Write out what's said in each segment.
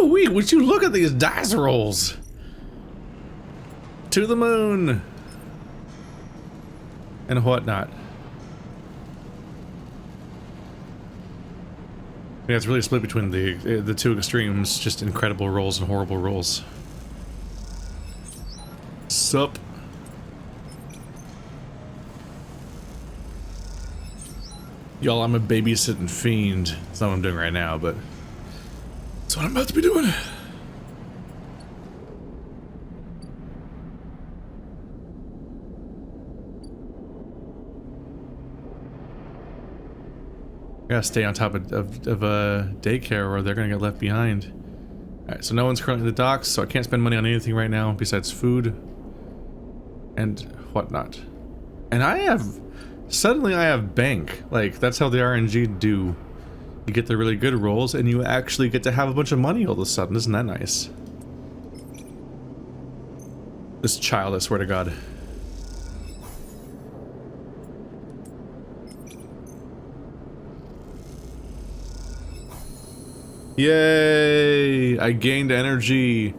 Woo-wee, would you look at these dice rolls? To the moon. And whatnot. Yeah, it's really split between the two extremes. Just incredible rolls and horrible rolls. Sup? Y'all, I'm a babysitting fiend. That's not what I'm doing right now, but that's what I'm about to be doing. Gotta stay on top of daycare or they're gonna get left behind. Alright, so no one's currently at the docks, so I can't spend money on anything right now besides food and whatnot. And suddenly I have bank. Like, that's how the RNG do. You get the really good rolls and you actually get to have a bunch of money all of a sudden. Isn't that nice? This child, I swear to God. Yay! I gained energy.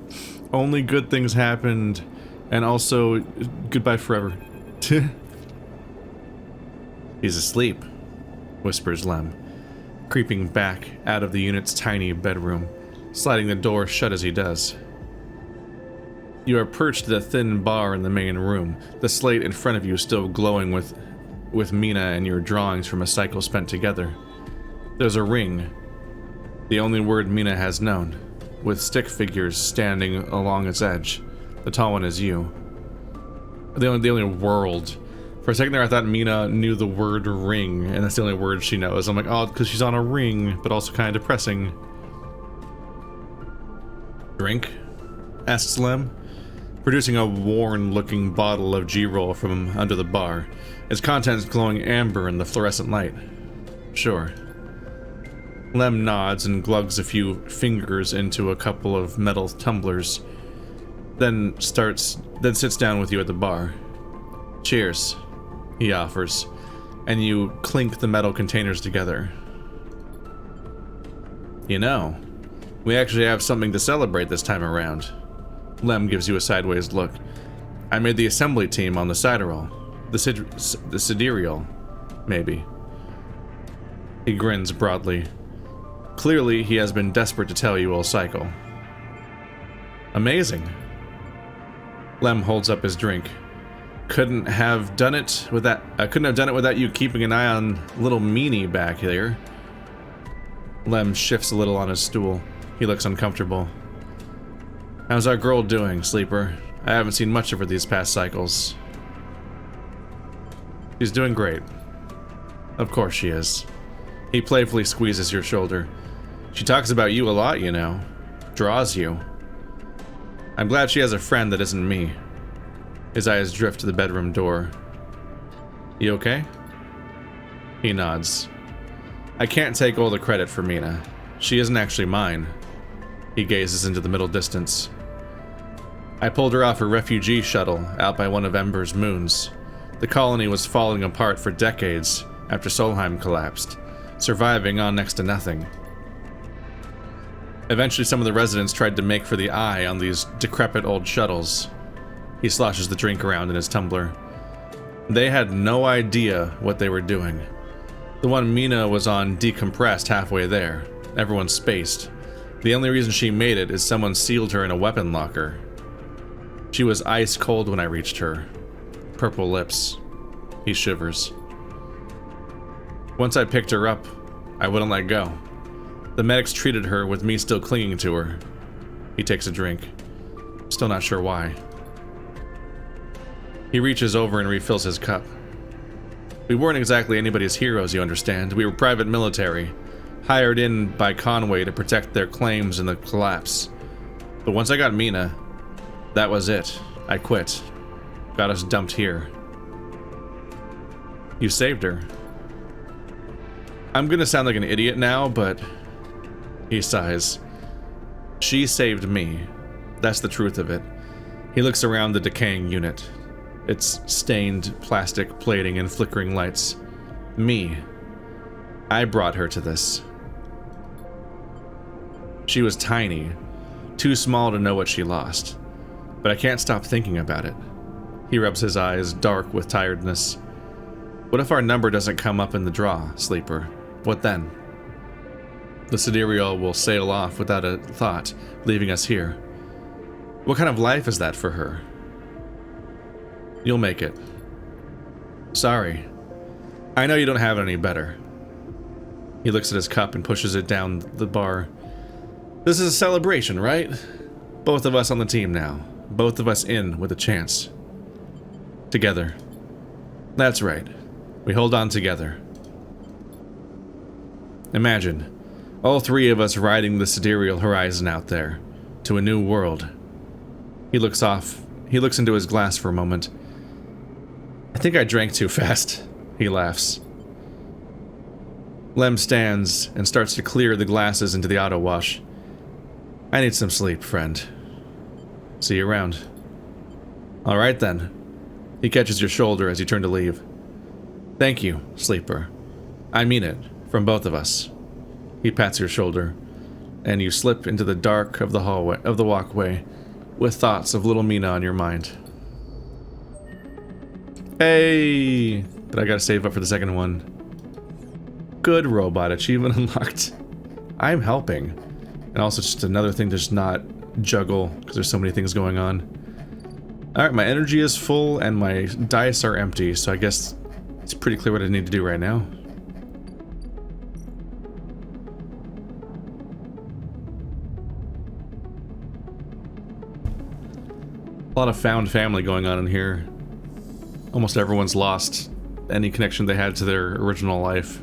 Only good things happened. And also, goodbye forever. He's asleep, whispers Lem, creeping back out of the unit's tiny bedroom, sliding the door shut as he does. You are perched at a thin bar in the main room, the slate in front of you still glowing with Mina and your drawings from a cycle spent together. There's a ring, the only word Mina has known, with stick figures standing along its edge. The tall one is you. The only world. For a second there I thought Mina knew the word ring, and that's the only word she knows. I'm like, oh, because she's on a ring, but also kind of depressing. Drink? Asks Lem, producing a worn-looking bottle of G-Roll from under the bar, its contents glowing amber in the fluorescent light. Sure. Lem nods and glugs a few fingers into a couple of metal tumblers, then sits down with you at the bar. Cheers, he offers, and you clink the metal containers together. You know, we actually have something to celebrate this time around. Lem gives you a sideways look. I made the assembly team on the Sidereal. The Sidereal, maybe. He grins broadly. Clearly, he has been desperate to tell you all cycle. Amazing. Lem holds up his drink. Couldn't have done it without you keeping an eye on little meanie back here. Lem shifts a little on his stool. He looks uncomfortable. How's our girl doing, Sleeper? I haven't seen much of her these past cycles. She's doing great. Of course she is. He playfully squeezes your shoulder. She talks about you a lot, you know. Draws you. I'm glad she has a friend that isn't me. His eyes drift to the bedroom door. You okay? He nods. I can't take all the credit for Mina. She isn't actually mine. He gazes into the middle distance. I pulled her off a refugee shuttle out by one of Ember's moons. The colony was falling apart for decades after Solheim collapsed, surviving on next to nothing. Eventually some of the residents tried to make for the eye on these decrepit old shuttles. He sloshes the drink around in his tumbler. They had no idea what they were doing. The one Mina was on decompressed halfway there. Everyone's spaced. The only reason she made it is someone sealed her in a weapon locker. She was ice cold when I reached her. Purple lips. He shivers. Once I picked her up, I wouldn't let go. The medics treated her with me still clinging to her. He takes a drink. Still not sure why. He reaches over and refills his cup. We weren't exactly anybody's heroes, you understand. We were private military, hired in by Conway to protect their claims in the collapse. But once I got Mina, that was it. I quit. Got us dumped here. You saved her. I'm gonna sound like an idiot now, but... He sighs. She saved me. That's the truth of it. He looks around the decaying unit. Its stained plastic plating and flickering lights. Me. I brought her to this. She was tiny, Too small to know what she lost. But I can't stop thinking about it. He rubs his eyes, dark with tiredness. What if our number doesn't come up in the draw, Sleeper? What then? The sidereal will sail off without a thought, leaving us here. What kind of life is that for her? You'll make it. Sorry. I know you don't have it any better. He looks at his cup and pushes it down the bar. This is a celebration, right? Both of us on the team now. Both of us in with a chance. Together. That's right. We hold on together. Imagine, all three of us riding the sidereal horizon out there, to a new world. He looks into his glass for a moment. I think I drank too fast, he laughs. Lem stands and starts to clear the glasses into the auto wash. I need some sleep, friend. See you around. All right then. He catches your shoulder as you turn to leave. Thank you, Sleeper. I mean it, from both of us. He pats your shoulder, and you slip into the dark of the walkway, with thoughts of little Mina on your mind. Hey! But I gotta save up for the second one. Good robot achievement unlocked. I'm helping. And also just another thing to just not juggle, because there's so many things going on. Alright, my energy is full and my dice are empty, so I guess it's pretty clear what I need to do right now. A lot of found family going on in here. Almost everyone's lost any connection they had to their original life.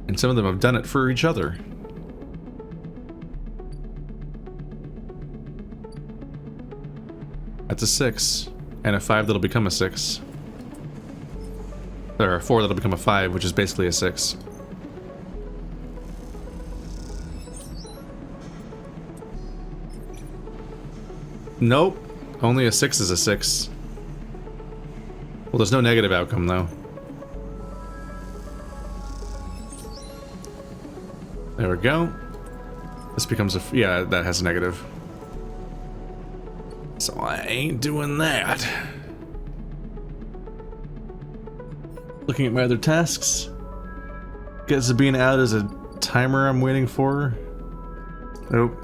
And some of them have done it for each other. That's a 6. And a 5 that'll become a 6. Or a 4 that'll become a 5, which is basically a 6. Nope. Only a 6 is a 6. Well, there's no negative outcome, though. There we go. This becomes a... yeah, that has a negative. So I ain't doing that. Looking at my other tasks. Get Sabine out as a timer I'm waiting for. Oh.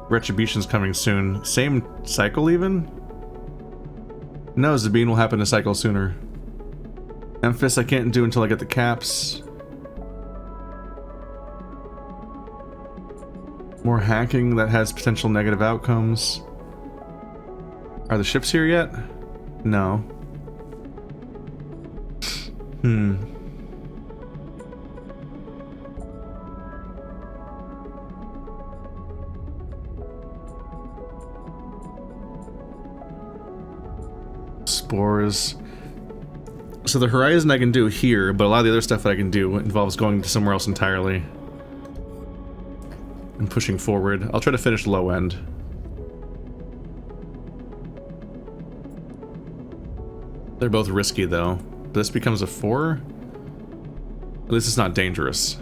Retribution's coming soon. Same cycle, even? No, Sabine will happen to cycle sooner. Memphis I can't do until I get the caps. More hacking that has potential negative outcomes. Are the ships here yet? No. Spores. So the horizon I can do here, but a lot of the other stuff that I can do involves going to somewhere else entirely. And pushing forward. I'll try to finish low end. They're both risky though. This becomes a 4? At least it's not dangerous.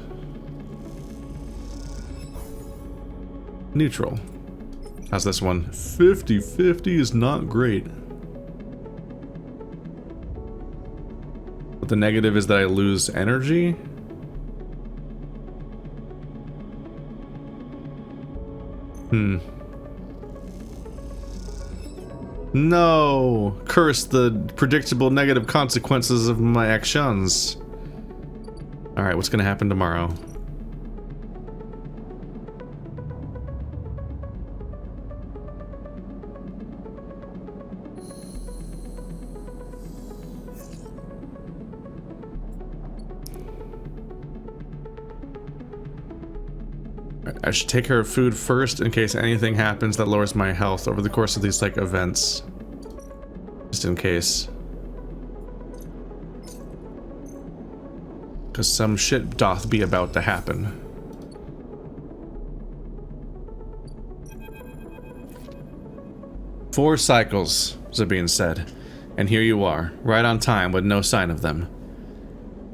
Neutral. How's this one? 50-50 is not great. But the negative is that I lose energy? No! Curse the predictable negative consequences of my actions. Alright, what's gonna happen tomorrow? I should take care of food first in case anything happens that lowers my health over the course of these, like, events. Just in case. Because some shit doth be about to happen. "4 cycles," Sabine said. "And here you are, right on time with no sign of them."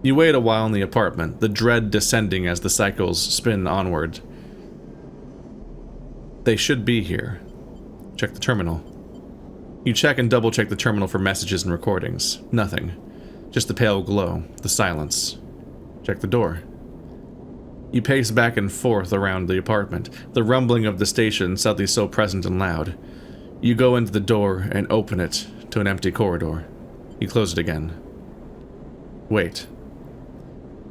You wait a while in the apartment, the dread descending as the cycles spin onward. They should be here. Check the terminal. You check and double-check the terminal for messages and recordings. Nothing. Just the pale glow, the silence. Check the door. You pace back and forth around the apartment, the rumbling of the station suddenly so present and loud. You go into the door and open it to an empty corridor. You close it again. Wait.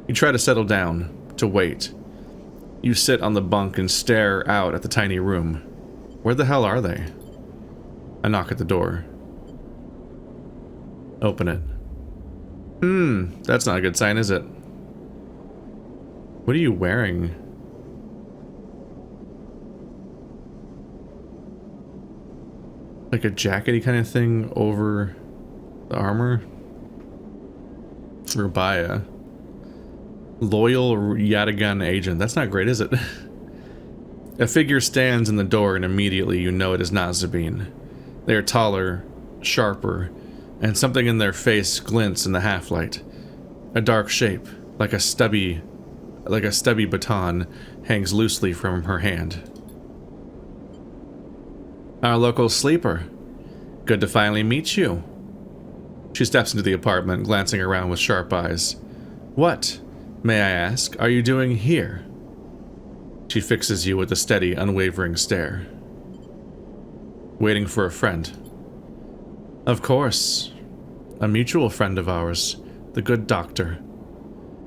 You try to settle down, to wait. You sit on the bunk and stare out at the tiny room. Where the hell are they? I knock at the door. Open it. That's not a good sign, is it? What are you wearing? Like a jackety kind of thing over the armor? Rabiah. Loyal Yatagan agent. That's not great, is it? A figure stands in the door and immediately you know it is not Sabine. They are taller, sharper, and something in their face glints in the half-light. A dark shape, like a stubby baton, hangs loosely from her hand. Our local sleeper. Good to finally meet you. She steps into the apartment, glancing around with sharp eyes. What, may I ask, are you doing here? She fixes you with a steady, unwavering stare. Waiting for a friend. Of course. A mutual friend of ours, the good doctor.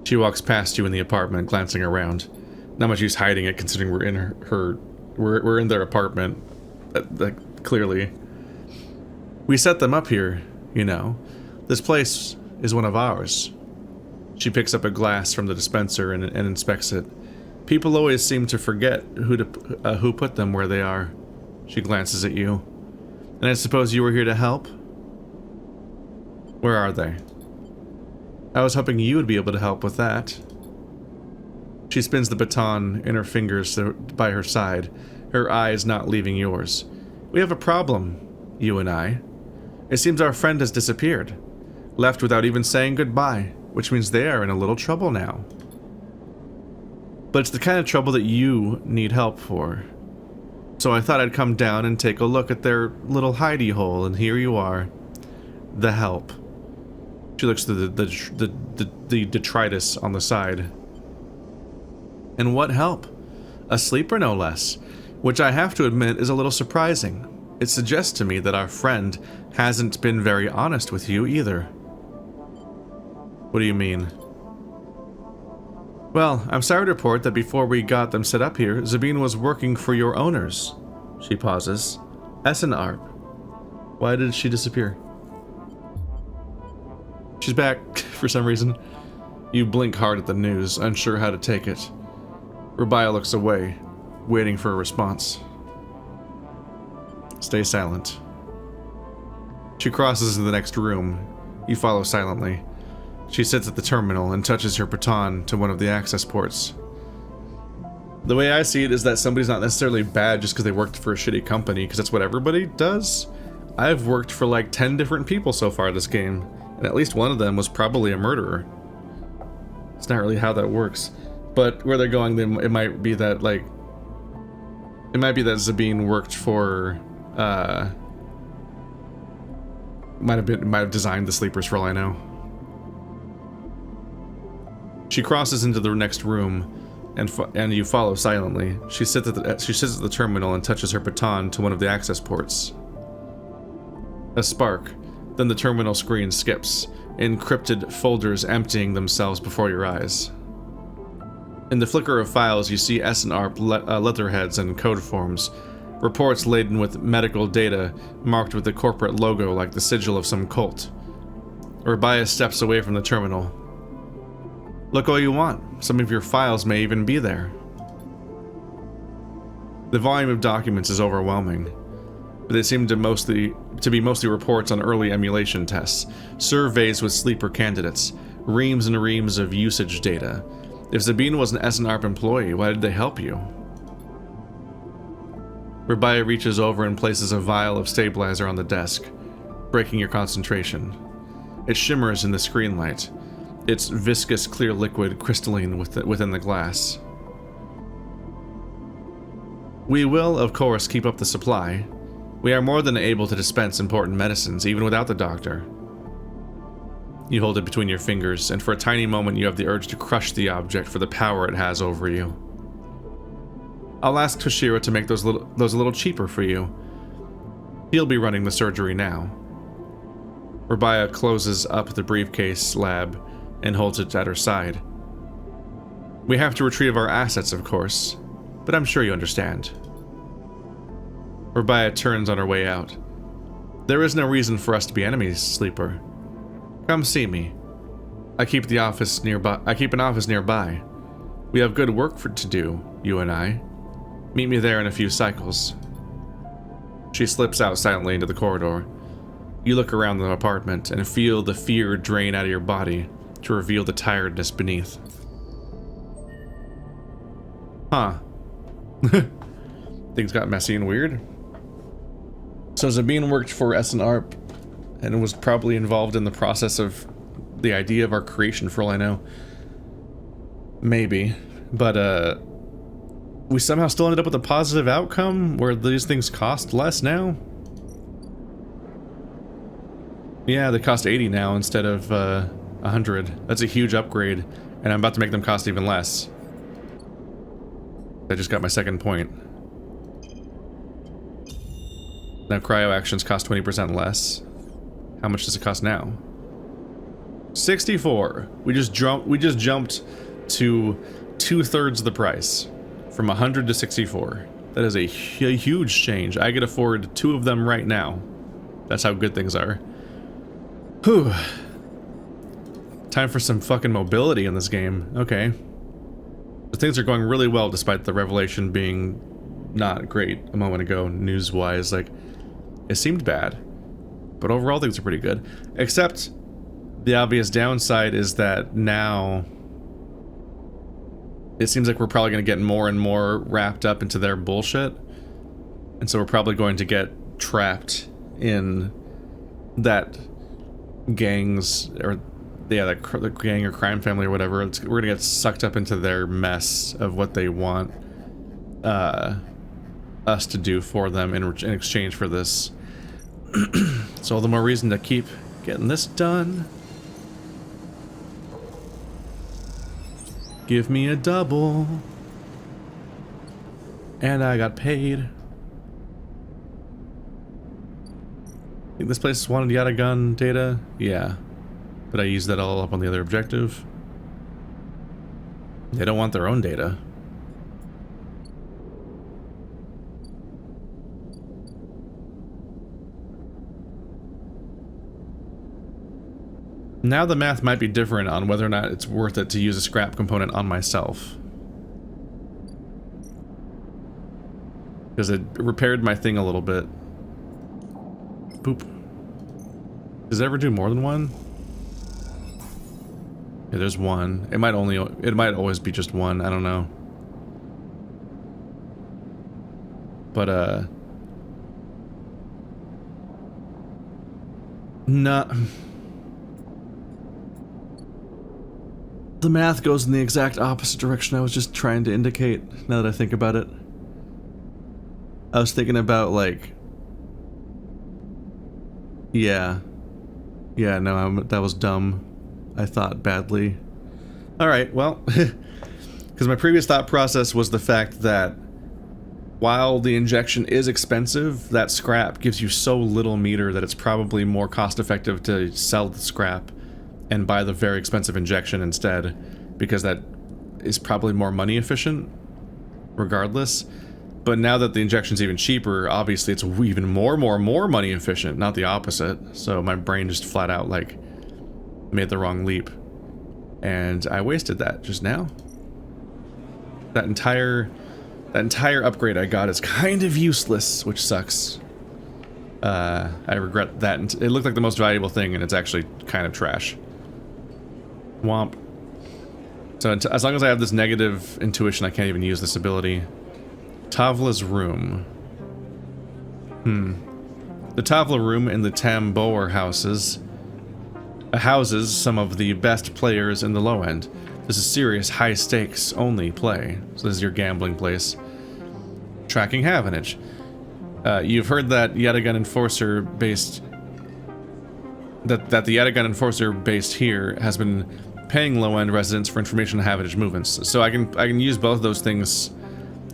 She walks past you in the apartment, glancing around. Not much use hiding it, considering we're in we're in their apartment. Clearly. We set them up here, you know. This place is one of ours. She picks up a glass from the dispenser and inspects it. People always seem to forget who put them where they are. She glances at you. And I suppose you were here to help? Where are they? I was hoping you would be able to help with that. She spins the baton in her fingers by her side, her eyes not leaving yours. We have a problem, you and I. It seems our friend has disappeared, left without even saying goodbye, which means they are in a little trouble now. But it's the kind of trouble that you need help for. So I thought I'd come down and take a look at their little hidey hole, and here you are. The help. She looks through the detritus on the side. And what help? A sleeper, no less. Which I have to admit is a little surprising. It suggests to me that our friend hasn't been very honest with you either. What do you mean? Well, I'm sorry to report that before we got them set up here, Sabine was working for your owners. She pauses. Arp. Why did she disappear? She's back, for some reason. You blink hard at the news, unsure how to take it. Rabiah looks away, waiting for a response. Stay silent. She crosses into the next room. You follow silently. She sits at the terminal and touches her baton to one of the access ports. The way I see it is that somebody's not necessarily bad just because they worked for a shitty company, because that's what everybody does. I've worked for like 10 different people so far this game, and at least one of them was probably a murderer. It's not really how that works. But where they're going, it might be that, like... It might be that Sabine worked for, might have designed the sleepers for all I know. She crosses into the next room, and you follow silently. She sits at the terminal and touches her baton to one of the access ports. A spark, then the terminal screen skips, encrypted folders emptying themselves before your eyes. In the flicker of files, you see ARP letterheads and code forms, reports laden with medical data marked with the corporate logo like the sigil of some cult. Rabiah steps away from the terminal. Look all you want. Some of your files may even be there. The volume of documents is overwhelming, but they seem to be mostly reports on early emulation tests, surveys with sleeper candidates, reams and reams of usage data. If Sabine was an ARP employee, why did they help you? Rabiah reaches over and places a vial of stabilizer on the desk, breaking your concentration. It shimmers in the screen light, its viscous clear liquid crystalline within the glass. We will, of course, keep up the supply. We are more than able to dispense important medicines, even without the doctor. You hold it between your fingers, and for a tiny moment you have the urge to crush the object for the power it has over you. I'll ask Toshiro to make those a little cheaper for you. He'll be running the surgery now. Rabiah closes up the briefcase lab and holds it at her side. We have to retrieve our assets, of course, but I'm sure you understand. Rabiah turns on her way out. There is no reason for us to be enemies, Sleeper. Come see me. I keep an office nearby. We have good work to do, you and I. Meet me there in a few cycles. She slips out silently into the corridor. You look around the apartment and feel the fear drain out of your body to reveal the tiredness beneath. Huh. Things got messy and weird. So Zabine worked for SNARP and was probably involved in the process of the idea of our creation, for all I know. Maybe. But, we somehow still ended up with a positive outcome where these things cost less now? Yeah, they cost 80 now instead of 100. That's a huge upgrade, and I'm about to make them cost even less. I just got my second point. Now cryo actions cost 20% less. How much does it cost now? 64. We just jumped to 2/3 of the price. From 100 to 64. That is a huge change. I could afford 2 of them right now. That's how good things are. Whew. Time for some fucking mobility in this game. Okay. But things are going really well despite the revelation being not great a moment ago, news-wise. Like, it seemed bad. But overall things are pretty good. Except, the obvious downside is that now it seems like we're probably going to get more and more wrapped up into their bullshit. And so we're probably going to get trapped in that gang's, or yeah, the gang or crime family or whatever. We're going to get sucked up into their mess of what they want us to do for them in exchange for this. So all the more reason to keep getting this done. Give me a double. And I got paid. Think this place wanted yada gun data? Yeah. But I used that all up on the other objective. They don't want their own data. Now the math might be different on whether or not it's worth it to use a scrap component on myself. Because it repaired my thing a little bit. Boop. Does it ever do more than one? Yeah, there's one. It might always be just one, I don't know. But, not... The math goes in the exact opposite direction I was just trying to indicate, now that I think about it. I was thinking about, like... Yeah. Yeah, no, that was dumb. I thought badly. Alright, well... Because my previous thought process was the fact that while the injection is expensive, that scrap gives you so little meter that it's probably more cost-effective to sell the scrap and buy the very expensive injection instead, because that is probably more money efficient, regardless. But now that the injection's even cheaper, obviously it's even more money efficient, not the opposite. So my brain just flat out, like, made the wrong leap. And I wasted that just now. That entire upgrade I got is kind of useless, which sucks. I regret that. It looked like the most valuable thing, and it's actually kind of trash. Womp. So as long as I have this negative intuition, I can't even use this ability. Tavla's room. The Tavla room in the Tambour houses some of the best players in the low end. This is serious, high stakes only play. So this is your gambling place. Tracking Havenage. You've heard that Yatagan Enforcer based... That the Yatagan Enforcer based here has been paying low-end residents for information on Havenage movements. So I can use both of those things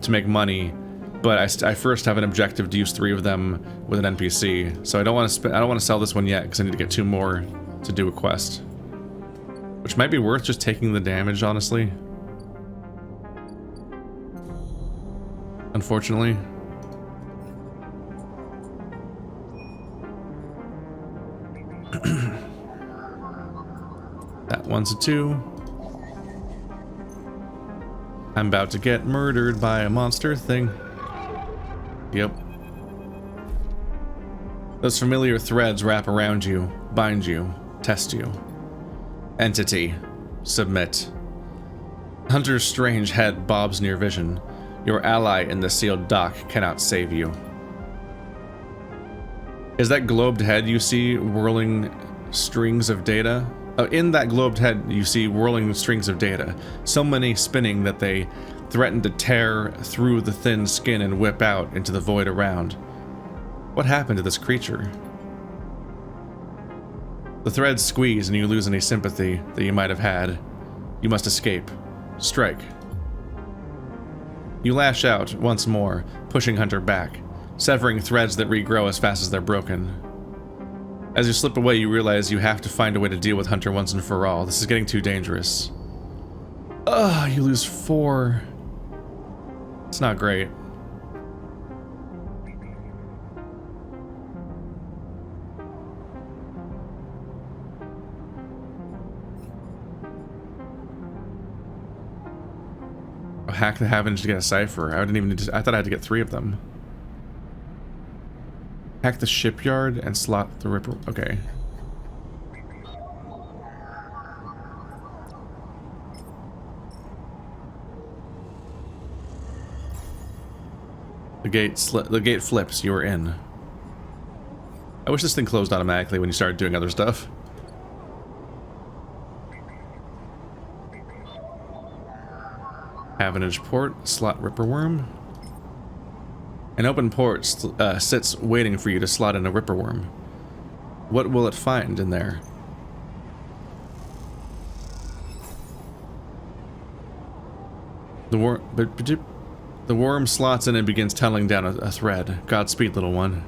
to make money, but I first have an objective to use 3 of them with an NPC. So I don't want to sell this one yet because I need to get 2 more to do a quest, which might be worth just taking the damage, honestly. Unfortunately. That one's a 2. I'm about to get murdered by a monster thing. Yep. Those familiar threads wrap around you, bind you, test you. Entity. Submit. Hunter's strange head bobs near vision. Your ally in the sealed dock cannot save you. Is that globed head you see whirling strings of data? In that globed head you see whirling strings of data, so many spinning that they threaten to tear through the thin skin and whip out into the void around. What happened to this creature? The threads squeeze and you lose any sympathy that you might have had. You must escape. Strike. You lash out once more, pushing Hunter back, severing threads that regrow as fast as they're broken. As you slip away, you realize you have to find a way to deal with Hunter once and for all. This is getting too dangerous. Ugh, you lose 4. It's not great. Hack the Havenage to get a cipher. I didn't even need to, I thought I had to get 3 of them. Hack the shipyard and slot the ripper. Okay. The gate flips. You are in. I wish this thing closed automatically when you started doing other stuff. Havenage port, slot ripper worm. An open port sits waiting for you to slot in a ripper worm. What will it find in there? The worm slots in and begins tunneling down a thread. Godspeed, little one.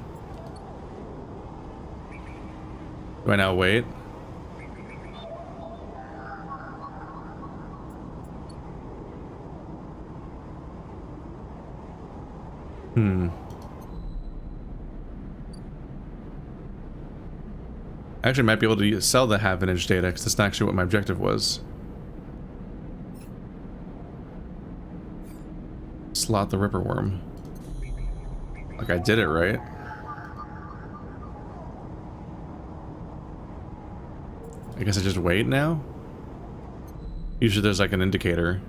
Do I now wait? I actually might be able to sell the Havenage data because that's not actually what my objective was. Slot the ripper worm. Like I did it right. I guess I just wait now? Usually there's like an indicator.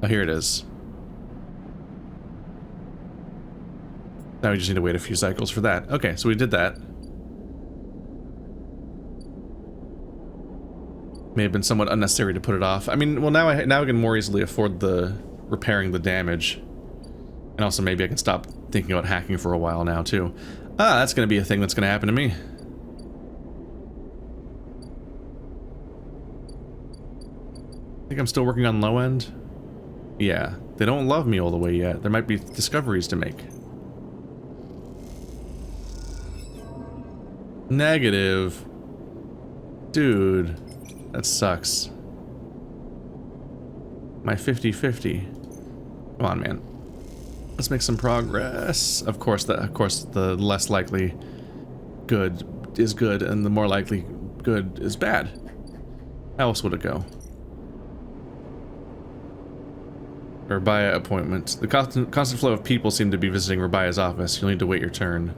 Oh, here it is. Now we just need to wait a few cycles for that. Okay, so we did that. May have been somewhat unnecessary to put it off. I mean, well, now I can more easily afford the repairing the damage. And also maybe I can stop thinking about hacking for a while now, too. Ah, that's going to be a thing that's going to happen to me. I think I'm still working on low end. Yeah, they don't love me all the way yet. There might be discoveries to make. Negative. Dude, that sucks. My 50-50. Come on, man. Let's make some progress. Of course, the less likely good is good, and the more likely good is bad. How else would it go? Rabiah appointment. The constant flow of people seem to be visiting Rabiah's office. You'll need to wait your turn.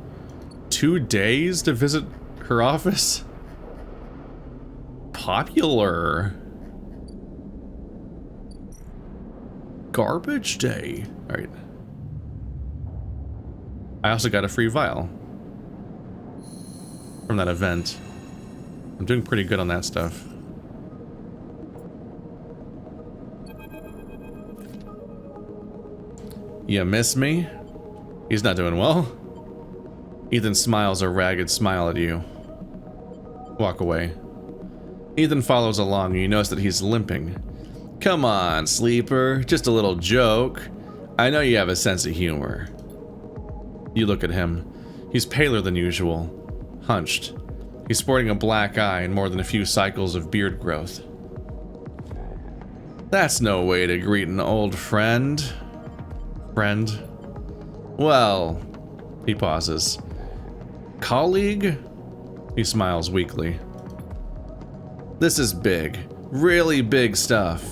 2 days to visit her office? Popular. Garbage day. Alright. I also got a free vial from that event. I'm doing pretty good on that stuff. You miss me? He's not doing well. Ethan smiles a ragged smile at you. Walk away. Ethan follows along and you notice that he's limping. Come on, sleeper. Just a little joke. I know you have a sense of humor. You look at him. He's paler than usual. Hunched. He's sporting a black eye and more than a few cycles of beard growth. That's no way to greet an old friend. Friend? Well, he pauses. Colleague? He smiles weakly. This is big. Really big stuff.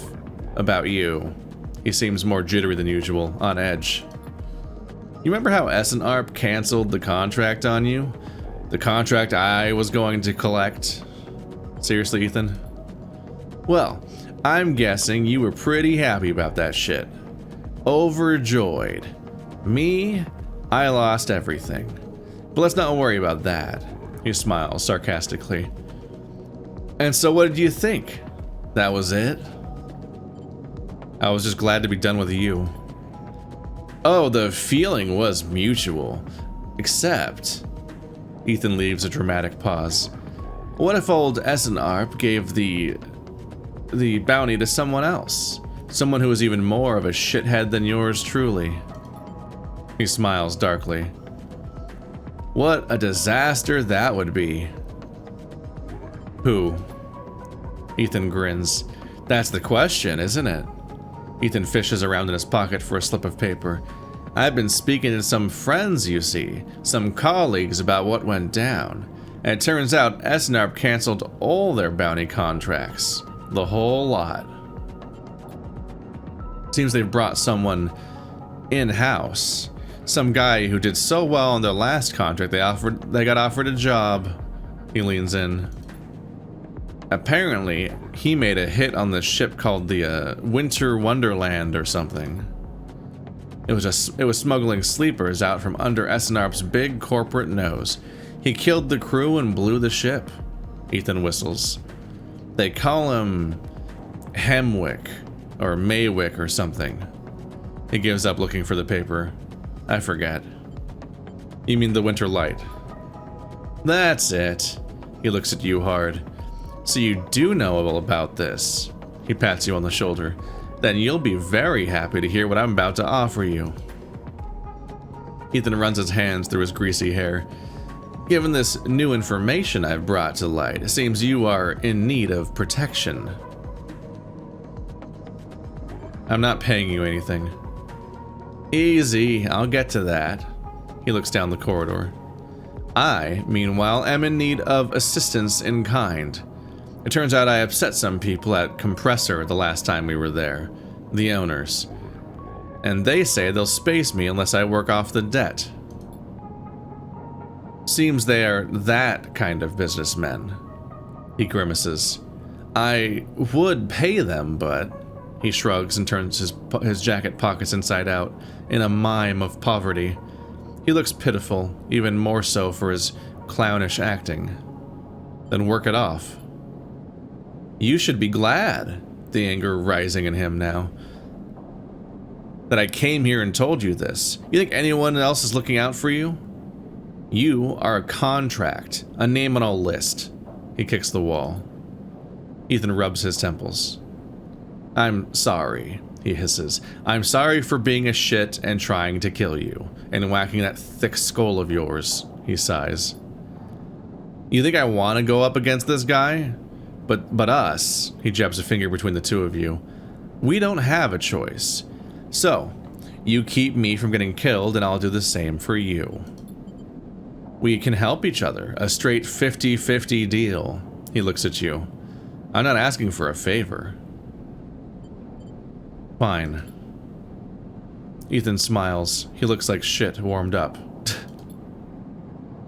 About you. He seems more jittery than usual, on edge. You remember how S&ARP canceled the contract on you? The contract I was going to collect? Seriously, Ethan? Well, I'm guessing you were pretty happy about that shit. Overjoyed. Me? I lost everything. But let's not worry about that. He smiles sarcastically. And so what did you think? That was it? I was just glad to be done with you. Oh, the feeling was mutual. Except... Ethan leaves a dramatic pause. What if old S&ARP gave the bounty to someone else? Someone who was even more of a shithead than yours truly. He smiles darkly. What a disaster that would be. Who? Ethan grins. That's the question, isn't it? Ethan fishes around in his pocket for a slip of paper. I've been speaking to some friends, you see, some colleagues about what went down. And it turns out S&ARP canceled all their bounty contracts. The whole lot. Seems they've brought someone in-house. Some guy who did so well on their last contract, they got offered a job. He leans in. Apparently, he made a hit on the ship called the Winter Wonderland or something. It was smuggling sleepers out from under S&ARP's big corporate nose. He killed the crew and blew the ship. Ethan whistles. They call him Hemwick or Maywick or something. He gives up looking for the paper. I forget. You mean the Winter Light? That's it. He looks at you hard. So you do know all about this. He pats you on the shoulder. Then you'll be very happy to hear what I'm about to offer you. Ethan runs his hands through his greasy hair. Given this new information I've brought to light, it seems you are in need of protection. I'm not paying you anything. Easy, I'll get to that. He looks down the corridor. I, meanwhile, am in need of assistance in kind. It turns out I upset some people at Compressor the last time we were there. The owners. And they say they'll space me unless I work off the debt. Seems they are that kind of businessmen. He grimaces. I would pay them, but... He shrugs and turns his jacket pockets inside out in a mime of poverty. He looks pitiful, even more so for his clownish acting. Then work it off. You should be glad, the anger rising in him now, that I came here and told you this. You think anyone else is looking out for you? You are a contract, a name on a list. He kicks the wall. Ethan rubs his temples. I'm sorry, he hisses. I'm sorry for being a shit and trying to kill you, and whacking that thick skull of yours, he sighs. You think I want to go up against this guy? But us, he jabs a finger between the two of you, we don't have a choice. So, you keep me from getting killed and I'll do the same for you. We can help each other, a straight 50-50 deal. He looks at you. I'm not asking for a favor. Fine. Ethan smiles. He looks like shit warmed up.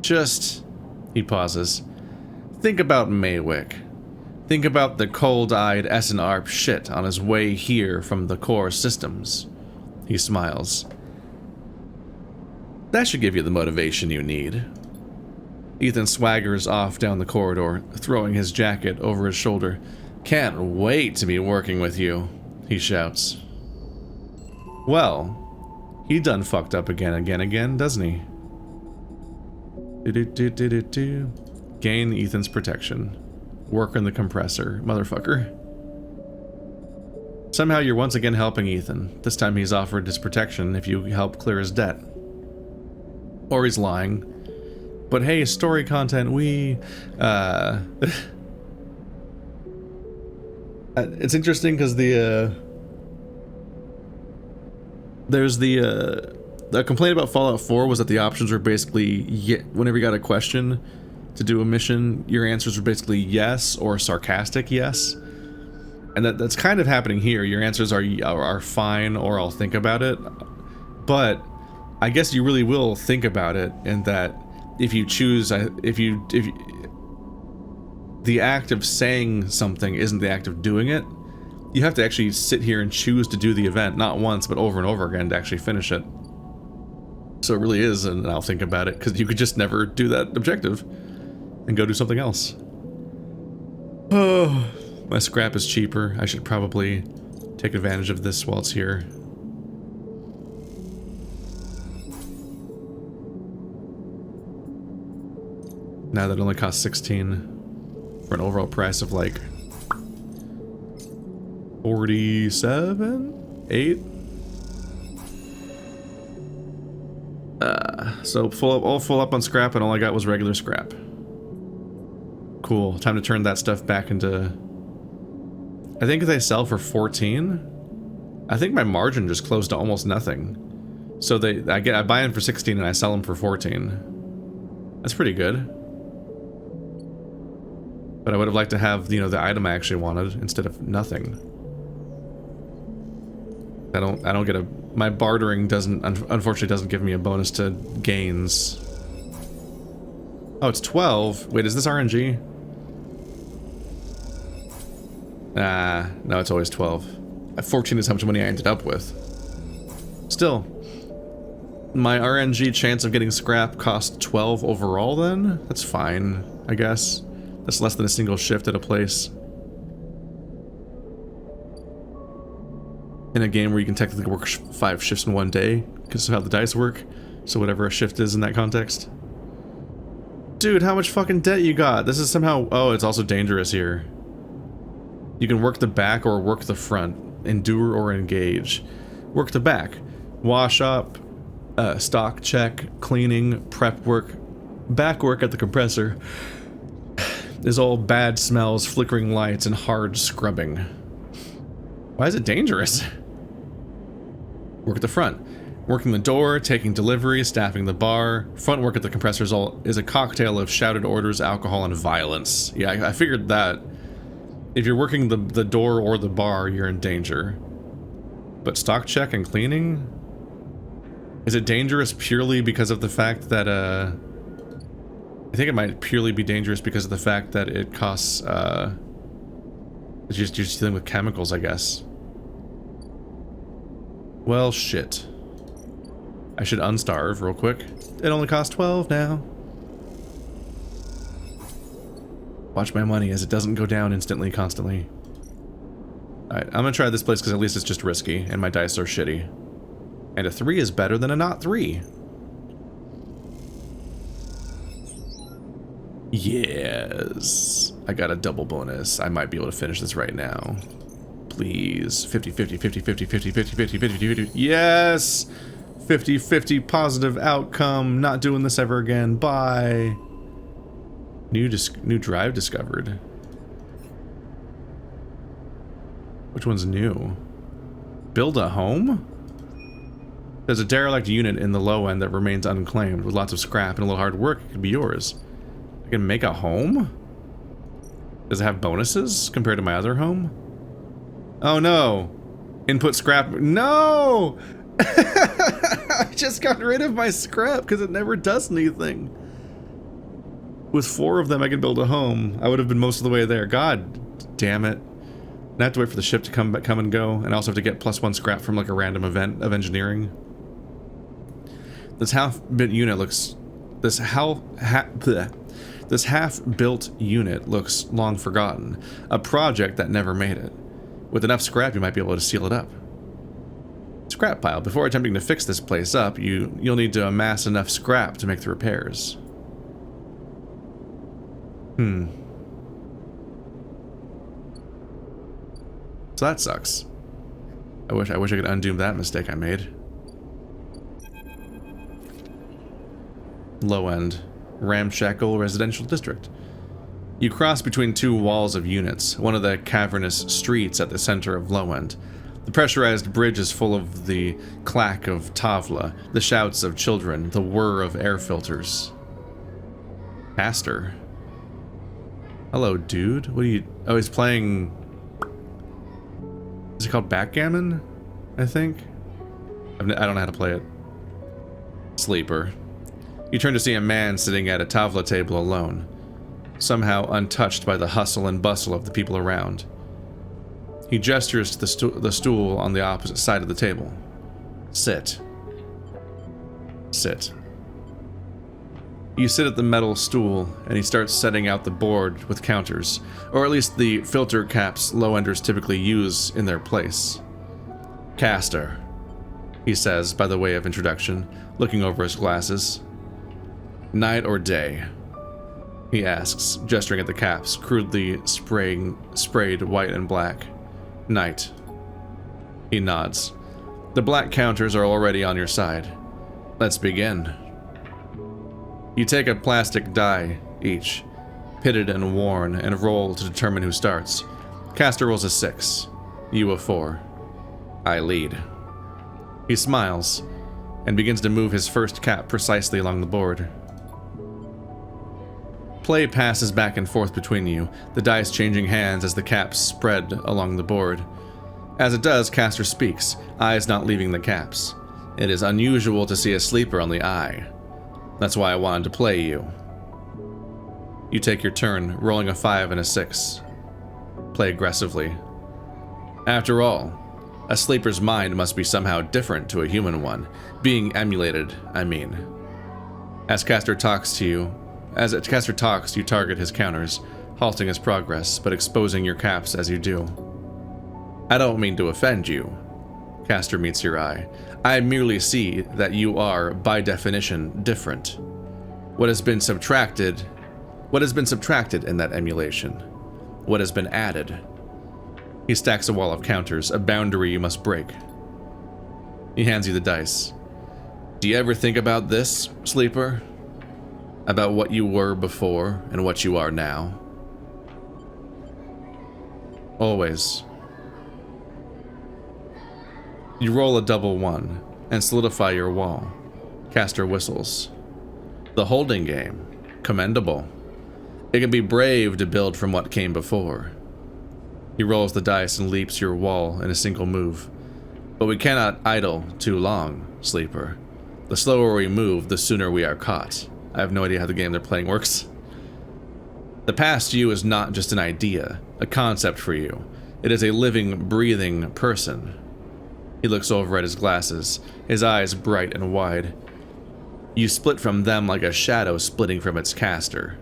Just... He pauses. Think about Maywick. Think about the cold-eyed S&ARP shit on his way here from the core systems. He smiles. That should give you the motivation you need. Ethan swaggers off down the corridor, throwing his jacket over his shoulder. Can't wait to be working with you, he shouts. Well, He done fucked up again, doesn't he? Gain Ethan's protection. Work in the compressor. Motherfucker. Somehow you're once again helping Ethan. This time he's offered his protection if you help clear his debt. Or he's lying. But hey, story content, it's interesting because there's the complaint about Fallout 4 was that the options were basically, whenever you got a question to do a mission, your answers were basically yes or sarcastic yes. And that's kind of happening here. Your answers are fine or I'll think about it. But I guess you really will think about it, in that if you choose, the act of saying something isn't the act of doing it. You have to actually sit here and choose to do the event, not once, but over and over again to actually finish it. So it really is, and I'll think about it, because you could just never do that objective and go do something else. Oh, my scrap is cheaper. I should probably take advantage of this while it's here. Now that only costs 16 for an overall price of like 47? 8? So all full up on scrap, and all I got was regular scrap. Cool. Time to turn that stuff back into... I think they sell for 14. I think my margin just closed to almost nothing. So I buy in for 16 and I sell them for 14. That's pretty good. But I would have liked to have, you know, the item I actually wanted instead of nothing. I don't get a... My bartering unfortunately doesn't give me a bonus to gains. Oh, it's 12. Wait, is this RNG? No, it's always 12. 14 is how much money I ended up with. Still, my RNG chance of getting scrap cost 12 overall then? That's fine, I guess. That's less than a single shift at a place. In a game where you can technically work 5 shifts in one day, because of how the dice work. So whatever a shift is in that context. Dude, how much fucking debt you got? This is somehow... Oh, it's also dangerous here. You can work the back or work the front. Endure or engage. Work the back. Wash up. Stock check. Cleaning. Prep work. Back work at the compressor is all bad smells, flickering lights, and hard scrubbing. Why is it dangerous? Work at the front. Working the door, taking delivery, staffing the bar. Front work at the compressor is a cocktail of shouted orders, alcohol, and violence. Yeah, I figured that. If you're working the door or the bar, you're in danger. But stock check and cleaning? Is it dangerous purely because of the fact that, I think it might purely be dangerous because of the fact that it costs, you're just dealing with chemicals, I guess. Well, shit. I should unstarve real quick. It only costs 12 now. Watch my money as it doesn't go down instantly, constantly. Alright, I'm gonna try this place because at least it's just risky, and my dice are shitty. And a 3 is better than a not 3. Yes. I got a double bonus. I might be able to finish this right now. Please. 50, 50, 50, 50, 50, 50, 50, 50, 50. Yes! 50, 50 positive outcome. Not doing this ever again. Bye. New drive discovered. Which one's new? Build a home? There's a derelict unit in the low end that remains unclaimed. With lots of scrap and a little hard work, it could be yours. I can make a home? Does it have bonuses compared to my other home? Oh no! Input scrap. No! I just got rid of my scrap because it never does anything. With 4 of them, I could build a home. I would have been most of the way there. God damn it. I have to wait for the ship to come and go, and I also have to get +1 scrap from like a random event of engineering. This half-built unit looks... This half-built unit looks long forgotten. A project that never made it. With enough scrap, you might be able to seal it up. Scrap pile. Before attempting to fix this place up, you'll need to amass enough scrap to make the repairs. So that sucks. I wish I could undo that mistake I made. Low end. Ramshackle residential district. You cross between two walls of units, one of the cavernous streets at the center of Low End. The pressurized bridge is full of the clack of tavla, the shouts of children, the whir of air filters. Castor. Hello, dude. What are you... Oh, he's playing... Is it called backgammon? I think? I don't know how to play it. Sleeper. You turn to see a man sitting at a tavla table alone, somehow untouched by the hustle and bustle of the people around. He gestures to the stool on the opposite side of the table. Sit. Sit. You sit at the metal stool, and he starts setting out the board with counters, or at least the filter caps low-enders typically use in their place. Castor, he says by the way of introduction, looking over his glasses. Night or day? He asks, gesturing at the caps, crudely sprayed white and black. Night. He nods. The black counters are already on your side. Let's begin. You take a plastic die, each, pitted and worn, and roll to determine who starts. Castor rolls a 6. You a 4. I lead. He smiles, and begins to move his first cap precisely along the board. Play passes back and forth between you, the dice changing hands as the caps spread along the board. As it does, Castor speaks, eyes not leaving the caps. It is unusual to see a sleeper on the eye. That's why I wanted to play you. You take your turn, rolling a 5 and a 6. Play aggressively. After all, a sleeper's mind must be somehow different to a human one, being emulated, I mean. As Castor talks, you target his counters, halting his progress, but exposing your caps as you do. I don't mean to offend you. Castor meets your eye. I merely see that you are, by definition, different. What has been subtracted in that emulation? What has been added? He stacks a wall of counters, a boundary you must break. He hands you the dice. Do you ever think about this, sleeper? About what you were before and what you are now? Always. You roll a double 1 and solidify your wall. Castor whistles. The holding game. Commendable. It can be brave to build from what came before. He rolls the dice and leaps your wall in a single move. But we cannot idle too long, sleeper. The slower we move, the sooner we are caught. I have no idea how the game they're playing works. The past you is not just an idea, a concept for you. It is a living, breathing person. He looks over at his glasses, his eyes bright and wide. You split from them like a shadow splitting from its caster.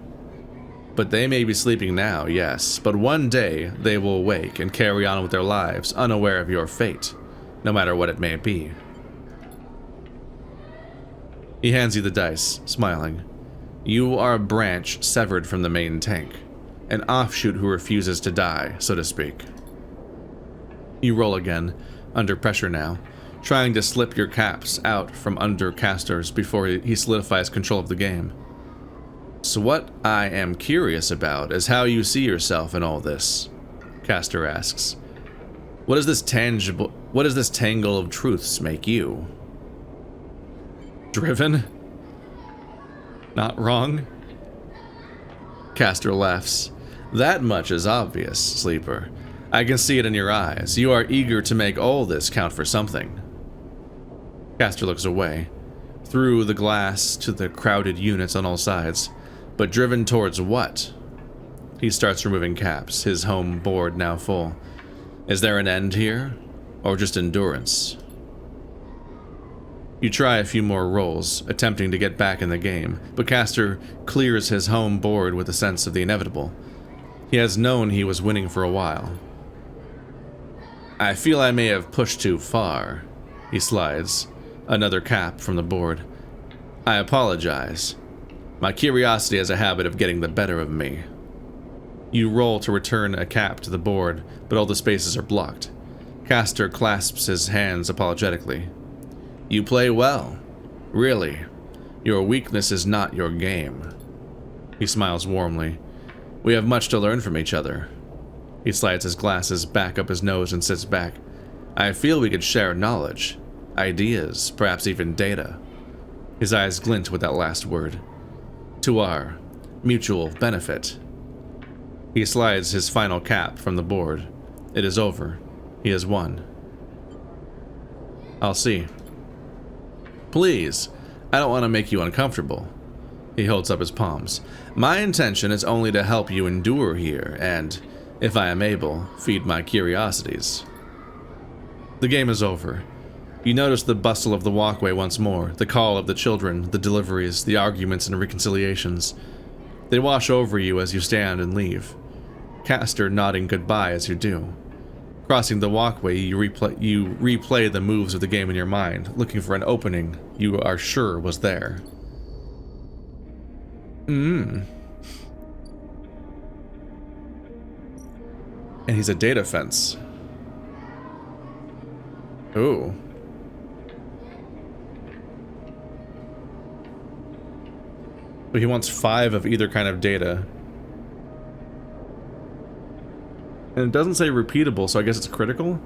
But they may be sleeping now, yes, but one day they will wake and carry on with their lives, unaware of your fate, no matter what it may be. He hands you the dice, smiling. You are a branch severed from the main tank, an offshoot who refuses to die, so to speak. You roll again, under pressure now, trying to slip your caps out from under Castor's before he solidifies control of the game. So what I am curious about is how you see yourself in all this, Castor asks. What does this tangle of truths make you? Driven? Not wrong? Castor laughs. That much is obvious, sleeper. I can see it in your eyes. You are eager to make all this count for something. Castor looks away, through the glass to the crowded units on all sides. But driven towards what? He starts removing caps, his home board now full. Is there an end here? Or just endurance? You try a few more rolls, attempting to get back in the game, but Castor clears his home board with a sense of the inevitable. He has known he was winning for a while. I feel I may have pushed too far, He slides another cap from the board. I apologize. My curiosity has a habit of getting the better of me. You roll to return a cap to the board, but all the spaces are blocked. Castor clasps his hands apologetically. You play well. Really. Your weakness is not your game. He smiles warmly. We have much to learn from each other. He slides his glasses back up his nose and sits back. I feel we could share knowledge, ideas, perhaps even data. His eyes glint with that last word. To our mutual benefit. He slides his final cap from the board. It is over. He has won. I'll see. Please, I don't want to make you uncomfortable. He holds up his palms. My intention is only to help you endure here and, if I am able, feed my curiosities. The game is over. You notice the bustle of the walkway once more, the call of the children, the deliveries, the arguments and reconciliations. They wash over you as you stand and leave. Castor nodding goodbye as you do. Crossing the walkway, you replay the moves of the game in your mind, looking for an opening you are sure was there. And he's a data fence. Ooh. But he wants 5 of either kind of data. And it doesn't say repeatable, so I guess it's critical?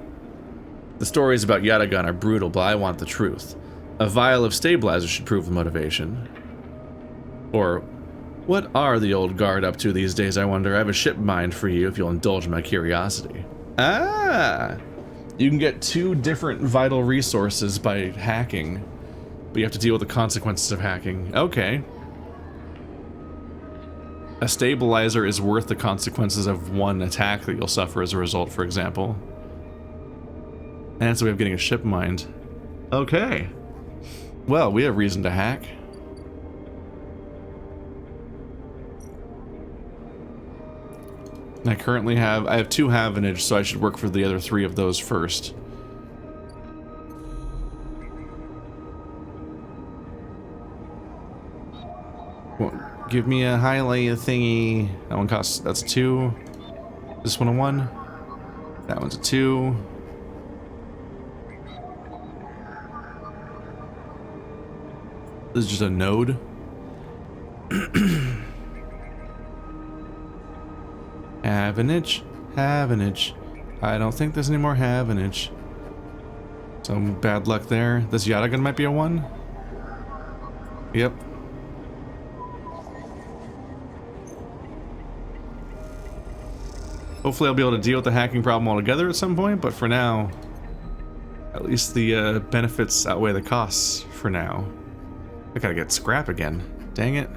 The stories about Yatagan are brutal, but I want the truth. A vial of stabilizer should prove the motivation. Or, what are the old guard up to these days, I wonder? I have a ship mind for you if you'll indulge my curiosity. Ah! You can get 2 different vital resources by hacking, but you have to deal with the consequences of hacking. Okay. A stabilizer is worth the consequences of 1 attack that you'll suffer as a result, for example. And that's a way of getting a ship mind. Okay. Well, we have reason to hack. I currently have, I have 2 Havenage, so I should work for the other 3 of those first. Well, give me a highlight thingy. That one costs, that's 2. This one a 1. That one's a 2. This is just a node. Havenage, Havenage. I don't think there's any more Havenage. Some bad luck there. This Yatagan might be a 1. Yep. Hopefully I'll be able to deal with the hacking problem altogether at some point, but for now, at least the benefits outweigh the costs for now. I gotta get scrap again. Dang it.